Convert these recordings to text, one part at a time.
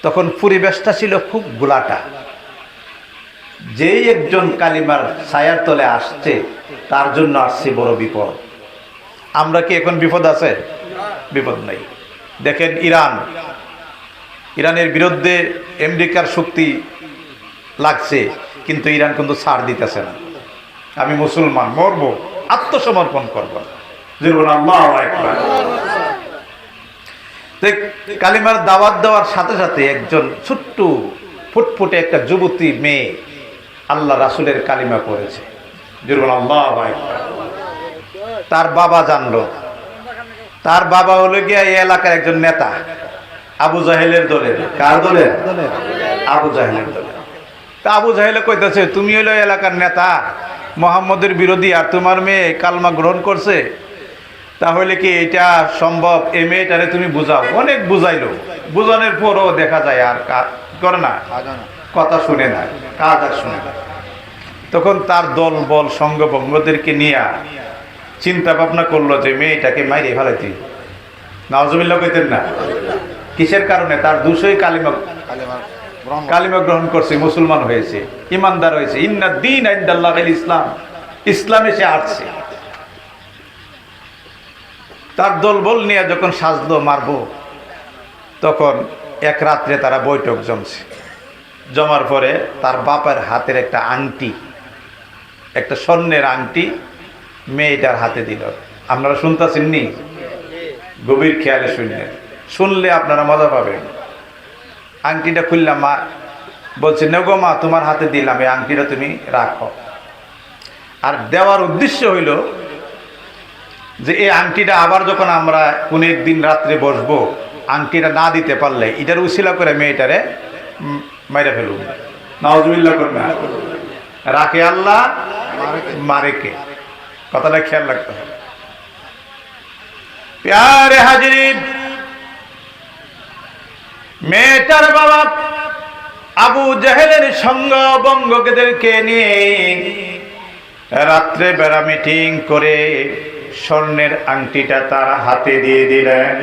তখন পরিবেশটা ছিল খুব গোলাটা। যেই একজন কালিমার ছায়ার তলে আসছে তার জন্য আসছে বড় বিপদ। আমরা কি এখন বিপদ আছে? বিপদ নাই। দেখেন ইরানের বিরুদ্ধে আমেরিকার শক্তি লাগছে, কিন্তু ইরান কিন্তু ছাড় দিতেছে না। আমি মুসলমান, মরব, আত্মসমর্পণ করব। আল্লাহু আকবার। কালিমার দাওয়াত দেওয়ার সাথে সাথে একজন ছোট্ট ফুটফুটে একটা যুবতী মেয়ে আল্লাহ রাসূলের কালিমা পড়েছে। আল্লাহু আকবার। তার বাবা জানলো। তার বাবা হলো গিয়া এই এলাকার একজন নেতা, আবু জাহেলের দলের। কার দলের? আবু জাহেলের দলের। তা আবু জাহেলে কইতেছে, তুমি হলো এলাকার নেতা, মুহাম্মদের বিরোধী, আর তোমার মেয়ে কালমা গ্রহণ করছে, তাহলে কি এটা সম্ভব? এই মেয়েটারে তুমি বুঝাও। অনেক বুঝাইলো, বুঝানোর পরও দেখা যায় আর করে না, কথা শুনে না, কাজ আর শুনে না। তখন তার দল বল সঙ্গভঙ্গদেরকে নিয়ে চিন্তা ভাবনা করলো যে মেয়েটাকে মাইরে ফেলাইতে। নাউজুবিল্লাহ কইতেন না? কিসের কারণে? তার দুশোই কালিমা গ্রহণ করছে, মুসলমান হয়েছে, ইমানদার হয়েছে। ইন্না দ্বীন ইনদাল্লাহিল ইসলাম, ইসলামে সে আসছে। তার দলবল নিয়ে যখন সাজলো মারবো, তখন এক রাত্রে তারা বৈঠক জমছে। জমার পরে তার বাপের হাতের একটা আংটি, একটা স্বর্ণের আংটি মেয়েটার হাতে দিল। আপনারা শুনতেছেন নি? গভীর খেয়ালে শুনলেন, শুনলে আপনারা মজা পাবেন। আংটিটা খুললাম, মা বলছে, নেগো মা, তোমার হাতে দিলাম, এই আংটিটা তুমি রাখো। আর দেওয়ার উদ্দেশ্য হইল যে এই আংটিটা আবার যখন আমরা কোনো একদিন রাত্রে বসবো, আংটিটা না দিতে পারলে এটার উছিলা করে মেয়েটারে মাইরা ফেলুন। নাউজুবিল্লাহ করবে। রাখে আল্লাহ, মারে কে? কথাটা খেয়াল রাখতে হবে। প্যারে হাজিরিন, মেয়েটার বাবা আবু জাহেলের সঙ্গ বঙ্গদেরকে নিয়ে রাত্রে বেলা মিটিং করে স্বর্ণের আংটিটা তার হাতে দিয়ে দিলেন।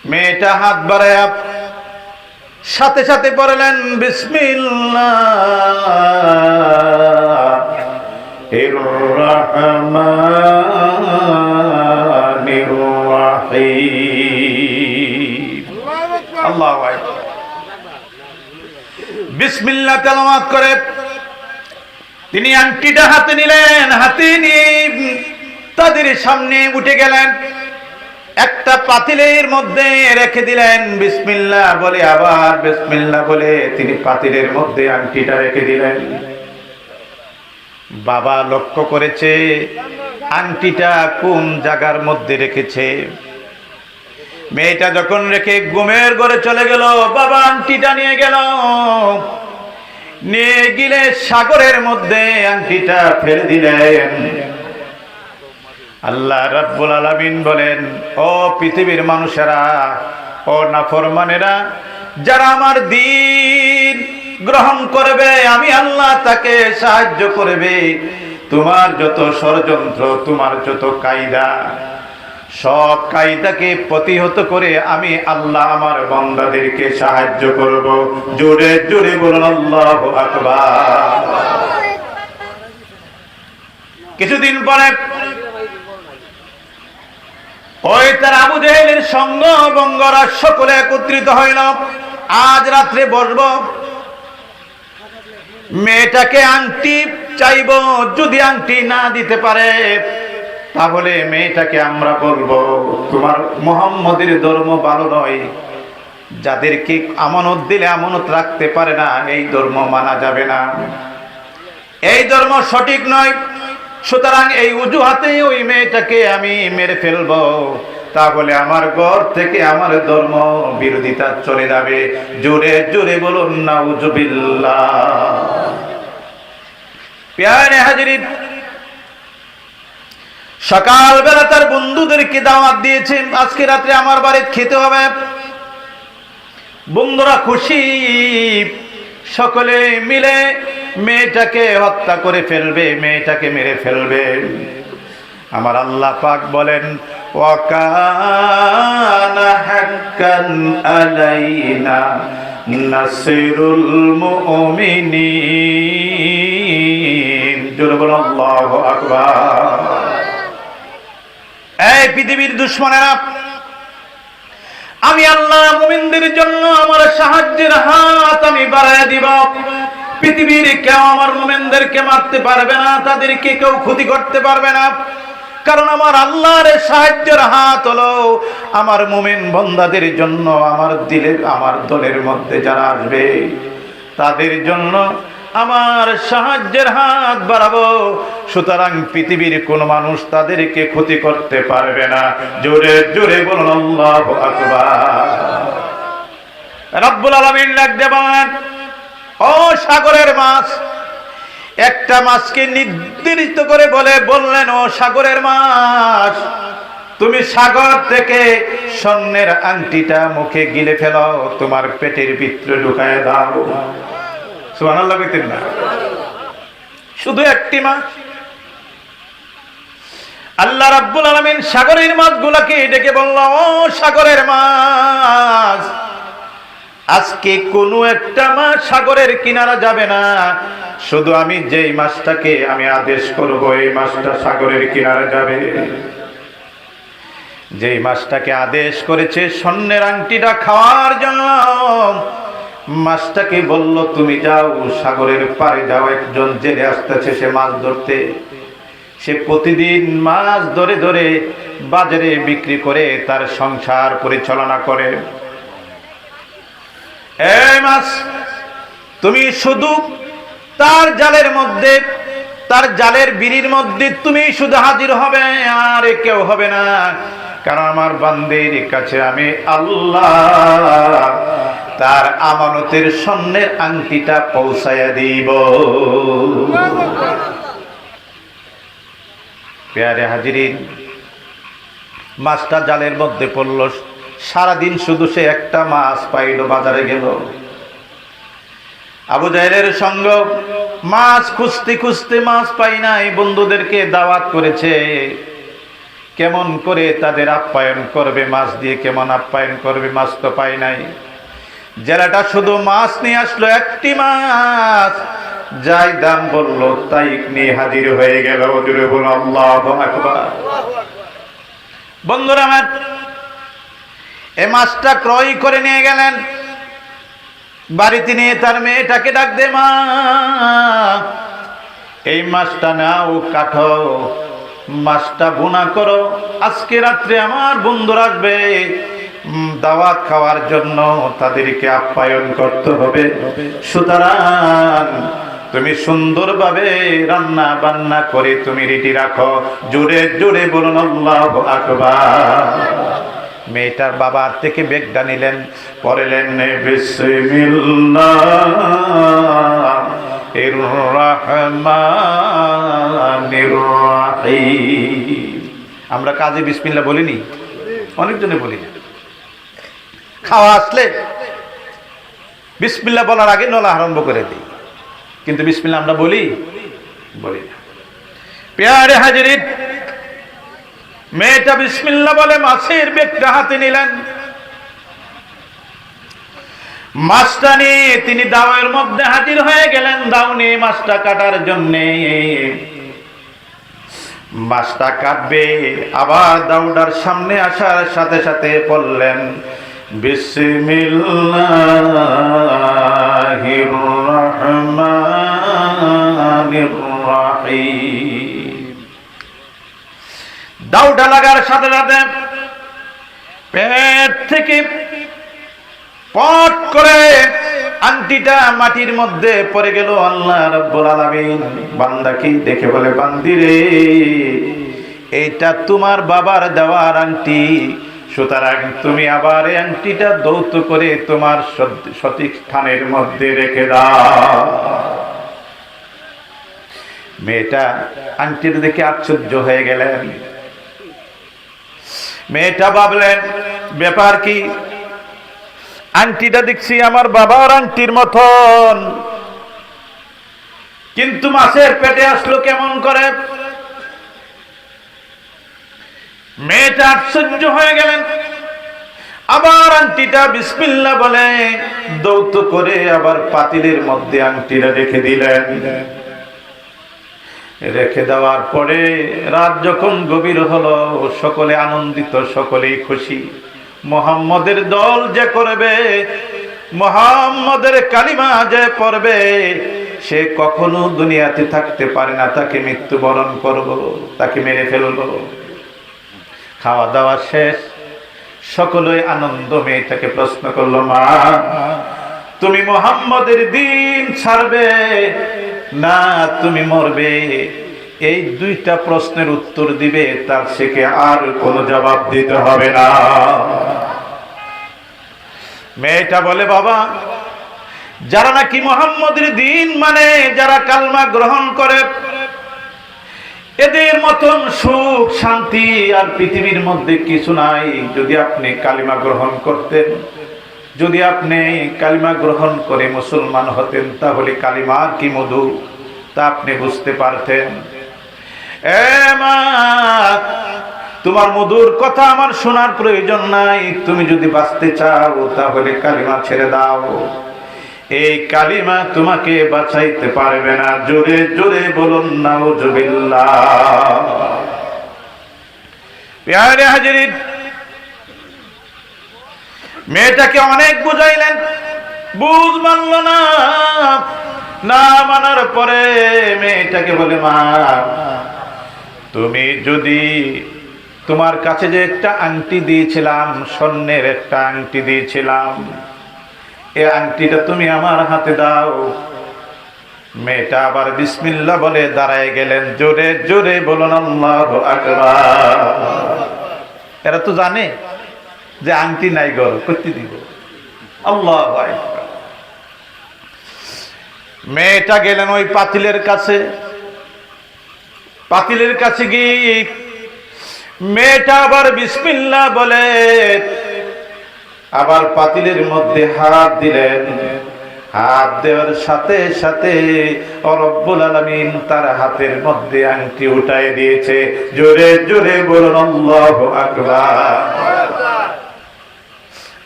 মেয়েটা হাত বাড়ায়া সাথে সাথে পড়লেন বিসমিল্লাহির রহমানির রহিম। আল্লাহু আকবার। বিসমিল্লাহ তেলাওয়াত করে তিনি আংটিটা হাতে নিলেন। হাতে নিয়ে তাদের সামনে উঠে গেলেন, একটা পাতিলের মধ্যে রেখে দিলেন। বিসমিল্লাহ বলে আবার বিসমিল্লাহ বলে তিনি পাতিলের মধ্যে আংটিটা রেখে দিলেন। বাবা লক্ষ্য করেছে আংটিটা কোন জায়গার মধ্যে রেখেছে। মেয়েটা যখন রেখে ঘুমের ঘরে চলে গেল, বাবা আংটিটা নিয়ে গেল। নিয়ে গেলে সাগরের মধ্যে আংটিটা ফেলে দিলেন। আল্লাহ রাব্বুল আলামিন বলেন, ও পৃথিবীর মানুষেরা, ও নাফরমানেরা, যারা আমার দ্বীন গ্রহণ করবে, আমি আল্লাহ তাকে সাহায্য করবে। তোমার যত ষড়যন্ত্র, তোমার যত কায়দা, সব কায়দাকে প্রতিহত করে আমি আল্লাহ আমার বান্দাদেরকে সাহায্য করব। জোরে জোরে বলুন আল্লাহু আকবার। কিছুদিন পরে ওই তার আবু জাহেলের সঙ্গ বঙ্গরা সকলে একত্রিত হইল। আজ রাত্রে বসব, মেয়েটাকে আংটি চাইব। যদি আংটি না দিতে পারে, তাহলে মেয়েটাকে আমরা বলবো, তোমার মুহাম্মদের ধর্ম ভালো নয়। যাদেরকে আমানত দিলে আমানত রাখতে পারে না, এই ধর্ম মানা যাবে না, এই ধর্ম সঠিক নয়। সুতরাং এই অজুহাতে ওই মেয়েটাকে আমি মেরে ফেলবো, তাহলে আমার ঘর থেকে আমার ধর্ম বিরোধিতা চলে যাবে। জোরে জোরে বলুন নাউজুবিল্লাহ। প্যারে হাজিরিন, সকালবেলা তার বন্ধুদেরকে দাওয়াত দিয়েছে, আজকে রাত্রে আমার বাড়িতে খেতে হবে। বন্ধুরা খুশি, সকলে মিলে মেয়েটাকে হত্যা করে ফেলবে, মেয়েটাকে মেরে ফেলবে। আমার আল্লাহ পাক বলেন, ওয়া কানা হাক্কান আলাইনা নাসরুল মুমিনিন। জোরে বলুন আল্লাহু আকবার। এই পৃথিবীর দুশমনেরা, আমি আল্লাহ মুমিনদের জন্য আমার সাহায্যের হাত আমি বাড়ায় দিব। পৃথিবীর কেউ আমার মুমিনদেরকে মারতে পারবে না, তাদেরকে কেউ ক্ষতি করতে পারবে না, কারণ আমার আল্লাহর সাহায্যের হাত হলো আমার মুমিন বান্দাদের জন্য। আমার দলের মধ্যে যারা আসবে তাদের জন্য আমার সাহায্যের হাত বাড়াবো। সুতরাং পৃথিবীর কোন মানুষ তাদেরকে ক্ষতি করতে পারবে না। জোরে জোরে বলুন আল্লাহু আকবার। রব্বুল আলামিন ডাক দিয়ে বলেন, ও সাগরের মাছ, একটা মাছকে নির্দিষ্ট করে বললেন, ও সাগরের মাছ, তুমি সাগর থেকে স্বর্ণের আংটিটা মুখে গিলে ফেলো, তোমার পেটের ভিতরে ঢুকায় দাও। সুবহানাল্লাহ কইতেন না? শুধু একটি মাছ। আল্লাহ রাব্বুল আলামিন সাগরের মাছগুলোকে ডেকে বলল, ও সাগরের মাছ, আজকে কোনো একটা মাছ সাগরের কিনারা যাবে না, শুধু আমি যেই মাছটাকে আমি আদেশ করব এই মাছটা সাগরের কিনারা যাবে। যেই মাছটাকে আদেশ করেছে স্বর্ণের আংটিটা খাওয়ার জন্য, মাছটাকে বলল তুমি যাও সাগরের পাড়ে যাও। একজন জেলে আসতেছে সে মাছ ধরতে, সে প্রতিদিন মাছ ধরে ধরে বাজারে বিক্রি করে তার সংসার পরিচালনা করে। এই মাছ, তুমি শুধু তার জালের মধ্যে, তার জালের বিড়ির মধ্যে তুমি শুধু হাজির হবে, আর কেউ হবে না, কারণ আমার বান্দির কাছে আমি আল্লাহ তার আমানতের স্বর্ণের আংটিটা পৌঁছায়া দিব। প্যারে হাজিরিন, মাছটা জালের মধ্যে পড়ল, সারাদিন শুধু সে একটা মাছ পাইল, বাজারে গেল। আবু জাহেলের সঙ্গ, মাছ খুঁজতে খুঁজতে মাছ পাই নাই, বন্ধুদেরকে দাওয়াত করেছে, কেমন করে তাদের আপ্যায়ন করবে, মাছ দিয়ে কেমন আপ্যায়ন করবে, মাছ তো পাই নাই। জেলাটা শুধু মাছ নিয়ে আসলো, একটি মাছ, যাই দাম বললো তাই নিয়ে হাজির হয়ে গেল। জোরে বলুন আল্লাহু আকবার। বন্ধুরা আমার, এই মাছটা ক্রয় করে নিয়ে গেলেন, বাড়িতে নিয়ে তার মেয়েটাকে ডাক দে, মা এই মাছটা নাও, কাটো, মাছটা ভুনা করো, আজকে রাত্রে আমার বন্ধুরা আসবে দাওয়াত খাওয়ার জন্য, তাদেরকে আপ্যায়ন করতে হবে। সুতরাং তুমি সুন্দরভাবে রান্না বান্না করে তুমি রেডি রাখো। জোরে জোরে বলুন আল্লাহু আকবার। মেয়েটার বাবার থেকে ব্যাগটা নিলেন, পড়লেন বিসমিল্লাহির রহমানির রহিম। আমরা কাজে বিসমিল্লাহ বলিনি, অনেকজনে বলি না। খাওয়া আসলে বিসমিল্লাহ বলার আগে নলা আরম্ভ করে দিই, কিন্তু বিসমিল্লাহ আমরা বলি না। প্যারে হাজিরিন, মেয়েটা বিসমিল্লাহ বলে মাছের বেগটা হাতে নিলেন, মাছটা নিয়ে তিনি দাওয়ের মধ্যে হাজির হয়ে গেলেন। দাও নিয়ে মাছটা কাটার জন্যে, মাছটা কাটবে, আবার দাউডার সামনে আসার সাথে সাথে বললেন বিসমিল্লাহির রহমানির রহিম। দাউডা লাগার সাথে সাথে পেট থেকে পট করে আংটিটা মাটির মধ্যে পড়ে গেল। আল্লাহ রাব্বুল আলামিন বান্দাকে দেখে বলে, বান্দিরে, এইটা তোমার বাবার দেওয়ার আংটি, সুতরাং তুমি আবার এই আংটিটা দৌত করে তোমার সঠিক স্থানের মধ্যে রেখে দাও। মেয়েটা আংটিটা দেখে আশ্চর্য হয়ে গেলেন। মেয়েটা ভাবলেন, ব্যাপার কি, আংটিটা দেখছি আমার বাবার আংটির মতন, কিন্তু মাছের পেটে আসলো কেমন করে? মেয়েটা আশ্চর্য হয়ে গেলেন। আবার আংটিটা বিসমিল্লাহ বলে দৌত করে আবার পাতিলের মধ্যে আংটিটা রেখে দিলেন। রেখে দেওয়ার পরে রাত যখন গভীর হলো, সকলে আনন্দিত, সকলেই খুশি। মুহাম্মদের দল যে করবে, মুহাম্মদের কালিমা যে পড়বে, সে কখনো দুনিয়াতে থাকতে পারে না, তাকে মৃত্যুবরণ করব, তাকে মেরে ফেলবো। খাওয়া দাওয়া শেষ, সকলে আনন্দ। মেয়েটাকে প্রশ্ন করলো, মা তুমি মুহাম্মদের দিন ছাড়বে না তুমি মরবে? এই দুইটা প্রশ্নের উত্তর দিবে, তার থেকে আর কোনো জবাব দিতে হবে না। মেয়েটা বলে, বাবা যারা নাকি মুহাম্মদের দিন মানে, যারা কালমা গ্রহণ করে, এদের মতন সুখ শান্তি আর পৃথিবীর মধ্যে কিছু নাই। যদি আপনি কালিমা গ্রহণ করতেন, যদি আপনি কালিমা গ্রহণ করে মুসলমান হতেন, তাহলে কালিমার কি মধু তা আপনি বুঝতে পারতেন। এ মা, তোমার মধুর কথা আমার শোনার প্রয়োজন নাই। তুমি যদি বাঁচতে চাও তাহলে কালিমা ছেড়ে দাও। এই কালিমা তোমাকে বাঁচাইতে পারবে না। জোরে জোরে বলুন নাউজুবিল্লাহ। প্রিয় হাজিরিন, মেয়েটাকে অনেক বুঝাইলেন, বুঝ মানল না। না মানার পরে মেয়েটাকে বলে, মা তুমি যদি, তোমার কাছে যে একটা আংটি দিয়েছিলাম, স্বর্ণের একটা আংটি দিয়েছিলাম, এই আংটিটা তুমি আমার হাতে দাও। মেয়েটা আবার বিসমিল্লাহ বলে দাঁড়ায় গেলেন। জোরে জোরে বলুন আল্লাহু আকবার। এরা তো জানে যে আংটি নাই, গর করতে দিব। আল্লাহু আকবার। মেয়েটা গেলেন ওই পাতিলের কাছে। পাতিলের কাছে গিয়ে মেয়েটা আবার বিসমিল্লাহ বলে আবার পাতিলের মধ্যে হাত দিলেন। হাত দেওয়ার সাথে সাথে রব্বুল আলামিন তার হাতের মধ্যে আংটি উঠায় দিয়েছে। জোরে জোরে বলুন আল্লাহু আকবার।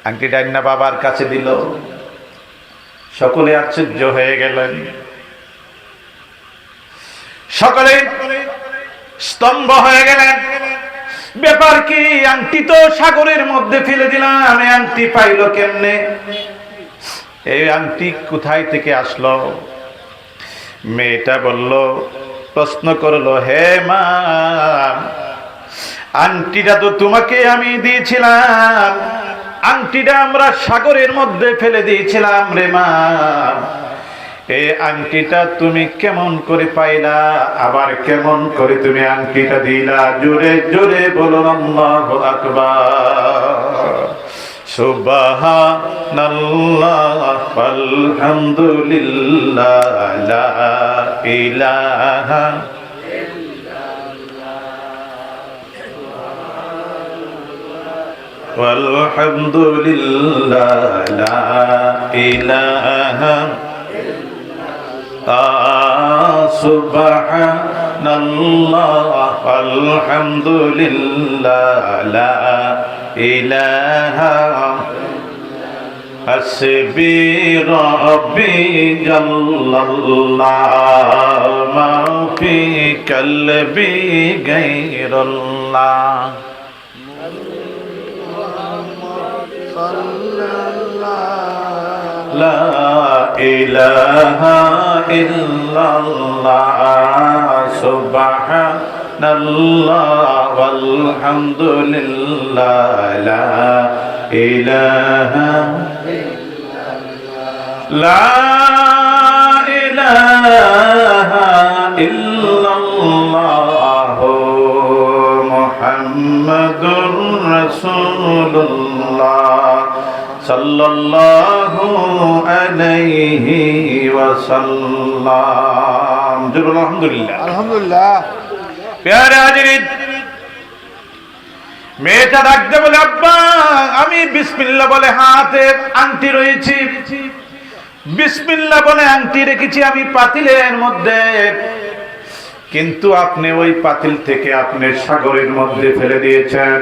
আংটিটা না বাবার কাছে দিল। সকলে আশ্চর্য হয়ে গেলেন, সকলে স্তম্ভ হয়ে গেলেন। ব্যাপার কি? আংটি তো সাগরের মধ্যে ফেলে দিলাম, এই আংটি পাইল কেমনে? এই আংটি কোথায় থেকে আসলো? মেয়েটা বলল, প্রশ্ন করলো, হে মা, আংটিটা তো তোমাকে আমি দিয়েছিলাম, আংটিটা আমরা সাগরের মধ্যে ফেলে দিয়েছিলাম রে মা। এই আংটিটা তুমি কেমন করে পাইলা, আবার কেমন করে তুমি আংটিটা দিলা? জোরে জোরে বলুন আল্লাহু আকবার। সুবহানাল্লাহ আলহামদুলিল্লাহ লা ইলাহা ওয়ালহামদুলিল্লাহ লা ইলাহা সুবহানাল্লাহ আলহামদুলিল্লাহ লা ইলাহা হাসবি রাব্বি জাল্লাল্লাহ মা ফি কলবি গায়রুল্লাহ লা ইলাহা ইল্লাল্লাহ সুবহানাল্লাহ ওয়ালহামদুলিল্লাহ লা ইলাহা লা ইলাহা ইল্লাল্লাহ মুহাম্মাদুর রাসূলুল্লাহ সাল্লাল্লাহু আলাইহি ওয়াসাল্লাম। জোরে আলহামদুলিল্লাহ। আলহামদুলিল্লাহ। প্যারে হাজিরিন, মেয়েটা ডাকতে বলে, আব্বা আমি বিসমিল্লাহ বলে হাতে আংটি রয়েছি, বিসমিল্লাহ বলে আংটি রেখেছি আমি পাতিলের মধ্যে। কিন্তু আপনি ওই পাতিল থেকে আপনি সাগরের মধ্যে ফেলে দিয়েছেন।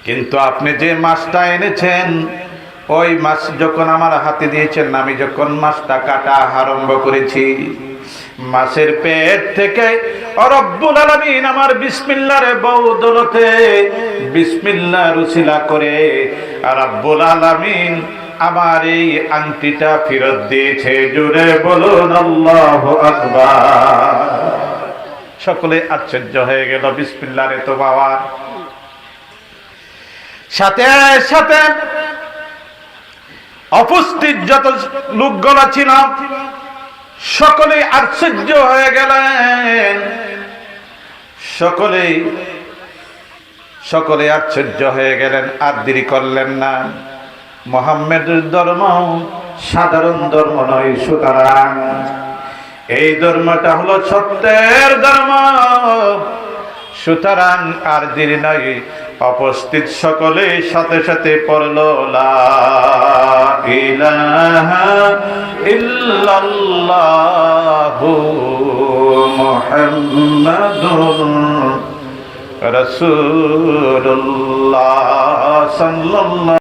কিন্তু আপনি যে মাছটা এনেছেন, ওই মাছ যখন আমার হাতে দিয়েছেন, আমি যখন মাছটা কাটা আরম্ভ করেছি, মাছের পেট থেকে রব্বুল আলামিন আমার বিসমিল্লাহর বদৌলতে, বিসমিল্লাহর উসিলা করে রব্বুল আলামিন আমার এই আংটিটা ফেরত দিয়েছে। জোরে বলুন আল্লাহু আকবার। সকলে আশ্চর্য হয়ে গেল, বিসমিল্লাহর এত পাওয়ার। সাথে সাথে উপস্থিত যত লোকগুলো ছিল সকলে আশ্চর্য হয়ে গেলেন, সকলে আশ্চর্য হয়ে গেলেন। আর দেরি করলেন না। মুহাম্মাদের ধর্ম সাধারণ ধর্ম নয়, সুতরাং এই ধর্মটা হলো সত্যের ধর্ম। সুতরাং আর দেরি নয়, উপস্থিত সকলে সাথে সাথে পড়ল লা ইলাহা ইল্লাল্লাহু মুহাম্মাদুর রাসূলুল্লাহ সাল্লাল্লাহু